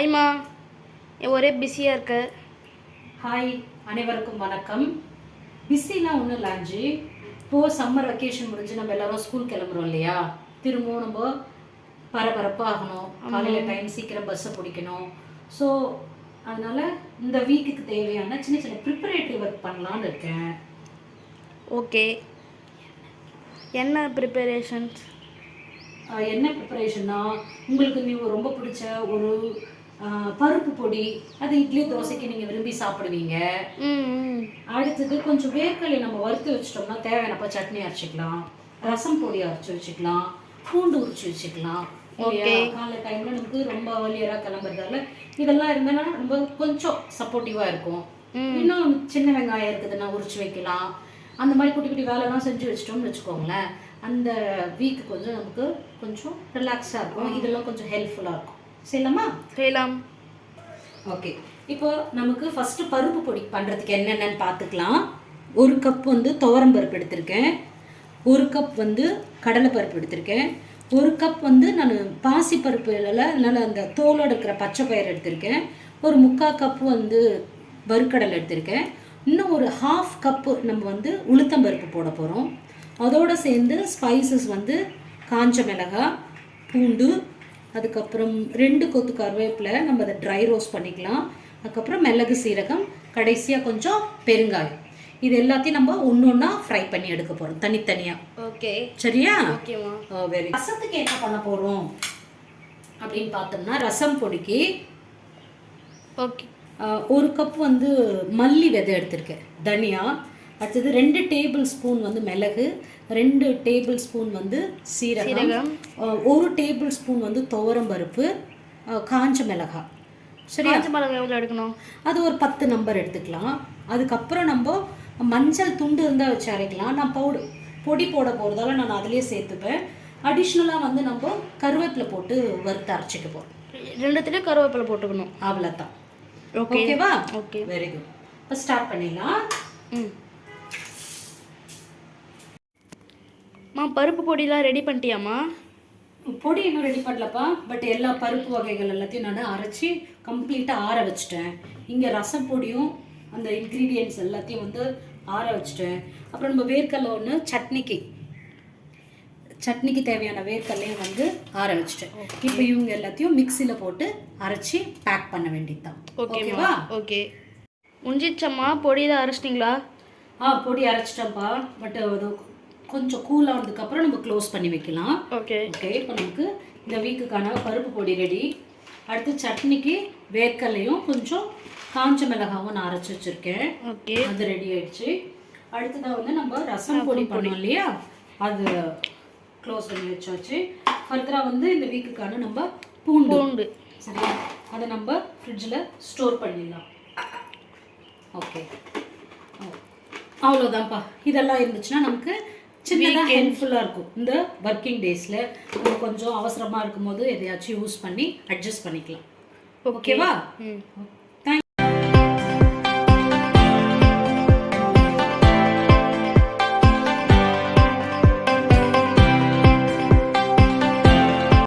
ஹாய்மா, ஒரே பிஸியாக இருக்க. ஹாய், அனைவருக்கும் வணக்கம். பிஸிலாம் ஒன்றும் இல்லை ஆஞ்சி. இப்போது சம்மர் வெக்கேஷன் முடிஞ்சு நம்ம எல்லோரும் ஸ்கூல் கிளம்புறோம் இல்லையா? திரும்பவும் நம்ம பரபரப்பாகணும். காலையில் டைம் சீக்கிரம் பஸ்ஸை பிடிக்கணும். ஸோ அதனால் இந்த வீக்குக்கு தேவையான சின்ன சின்ன ப்ரிப்பரேட்டிவ் ஒர்க் பண்ணலான்னு இருக்கேன். ஓகே, என்ன ப்ரிப்பரேஷன்ஸ்? என்ன ப்ரிப்பரேஷன்னா, உங்களுக்கு நீங்கள் ரொம்ப பிடிச்ச ஒரு பருப்பு பொடி, அது இட்லி தோசைக்கு நீங்கள் விரும்பி சாப்பிடுவீங்க. அடுத்தது கொஞ்சம் வேர்க்கடலை நம்ம வறுத்து வச்சிட்டோம்னா தேவையானப்ப சட்னி அரைச்சிக்கலாம், ரசம் பொடி அரைச்சி வச்சுக்கலாம், பூண்டு உரிச்சு வச்சுக்கலாம். காலை டைமில் நமக்கு ரொம்ப ஏர்லியராக கிளம்புறதால இதெல்லாம் இருந்ததுன்னா ரொம்ப கொஞ்சம் சப்போர்ட்டிவாக இருக்கும். இன்னும் சின்ன வெங்காயம் இருக்குதுன்னா உரிச்சு வைக்கலாம். அந்த மாதிரி குட்டி குட்டி வேலைலாம் செஞ்சு வச்சிட்டோம்னு வச்சுக்கோங்களேன், அந்த வீக்கு கொஞ்சம் நமக்கு கொஞ்சம் ரிலாக்ஸாக இருக்கும். இதெல்லாம் கொஞ்சம் ஹெல்ப்ஃபுல்லாக இருக்கும். செய்யலாமா? செய்யலாம். ஓகே, இப்போ நமக்கு ஃபஸ்ட்டு பருப்பு பொடி பண்ணுறதுக்கு என்னென்னு பார்த்துக்கலாம். 1 கப் வந்து துவரம் பருப்பு எடுத்திருக்கேன், 1 கப் வந்து கடலைப்பருப்பு எடுத்திருக்கேன், 1 கப் வந்து நான் பாசி பருப்பு இல்லை, அதனால் அந்த தோலோடு இருக்கிற பச்சை பயிர் எடுத்திருக்கேன், ஒரு 3/4 கப்பு வந்து வறுக்கடலை எடுத்திருக்கேன், இன்னும் ஒரு 1/2 கப்பு நம்ம வந்து உளுத்தம்பருப்பு போட போகிறோம். அதோடு சேர்ந்து ஸ்பைசஸ் வந்து காஞ்ச மிளகாய், பூண்டு, அதுக்கப்புறம் 2 கொத்து கருவேப்பிலை, நம்ம அதை ட்ரை ரோஸ்ட் பண்ணிக்கலாம். அதுக்கப்புறம் மிளகு, சீரகம், கடைசியாக கொஞ்சம் பெருங்காயம். இது எல்லாத்தையும் நம்ம ஒன்றா ஃப்ரை பண்ணி எடுக்க போகிறோம் தனித்தனியாக. ஓகே, சரியா? ஓகேவா. வெரி. ரசத்துக்கு என்ன பண்ண போகிறோம் அப்படின்னு பார்த்தோம்னா, ரசம் பொடிக்கு ஓகே 1 கப் வந்து மல்லி விதை எடுத்திருக்கேன், தனியா. அடுத்தது 2 டேபிள் ஸ்பூன் வந்து மிளகு, 2 டேபிள் ஸ்பூன் வந்து சீரகம், 1 டேபிள் ஸ்பூன் வந்து துவரம் பருப்பு, காஞ்ச மிளகாய். சரி, காஞ்ச மிளகாய் எவ்வளோ எடுக்கணும்? அது ஒரு 10 நம்பர் எடுத்துக்கலாம். அதுக்கப்புறம் நம்ம மஞ்சள் துண்டு இருந்தால் வச்சு அரைக்கலாம். நான் பொடி போட போகிறதால நான் அதிலே சேர்த்துப்பேன். அடிஷ்னலாக வந்து நம்ம கருவேப்பிலை போட்டு வறுத்து அரைச்சிக்க போகிறோம். 2த்துலேயும் கருவேப்பிலை போட்டுக்கணும், அவ்வளோதான். ஓகேவா? Okay, very good. இப்போ ஸ்டார்ட் பண்ணிடலாம். பருப்பு பொடியெலாம் ரெடி பண்ணிட்டியாம்மா? பொடி இன்னும் ரெடி பண்ணலப்பா, பட் எல்லா பருப்பு வகைகள் எல்லாத்தையும் நான் அரைச்சி கம்ப்ளீட்டாக ஆற வச்சுட்டேன். இங்கே ரசம் பொடியும் அந்த இன்க்ரீடியன்ட்ஸ் எல்லாத்தையும் வந்து ஆற வச்சுட்டேன். அப்புறம் நம்ம வேர்க்கடலை ஒன்று சட்னிக்கு தேவையான வேர்க்கடலையும் வந்து ஆற வச்சுட்டேன். இப்போ இவங்க எல்லாத்தையும் மிக்சியில் போட்டு அரைச்சி பேக் பண்ண வேண்டியது தான். ஓகேவா? ஓகே, முடிஞ்சிச்சம்மா. பொடியெல்லாம் அரைச்சிட்டிங்களா? பொடி அரைச்சிட்டேன்ப்பா, பட் அது கொஞ்சம் கூல் ஆனதுக்கப்புறம் நம்ம க்ளோஸ் பண்ணி வைக்கலாம். ஓகே ஓகே, இப்போ நமக்கு இந்த வீக்குக்கான பருப்பு பொடி ரெடி. அடுத்து சட்னிக்கு வேர்க்கடலையும் கொஞ்சம் காஞ்ச மிளகாவும் நான் அரைச்சி வச்சுருக்கேன். ஓகே, அது ரெடி ஆயிடுச்சு. அடுத்ததாக வந்து நம்ம ரசம் பொடி பண்ணோம் இல்லையா, அது க்ளோஸ் பண்ணி வச்சாச்சு. ஃபர்தராக வந்து இந்த வீக்குக்கான நம்ம பூண்டு சரியா, அதை நம்ம ஃப்ரிட்ஜில் ஸ்டோர் பண்ணிடலாம். ஓகே, அவ்வளோதான்ப்பா. இதெல்லாம் இருந்துச்சுன்னா நமக்கு சின்னதாக ஹெல்ப்ஃபுல்லாக இருக்கும். இந்த ஒர்க்கிங் டேஸில் நம்ம கொஞ்சம் அவசரமாக இருக்கும்போது எதையாச்சும் யூஸ் பண்ணி அட்ஜஸ்ட் பண்ணிக்கலாம். ஓகேவா?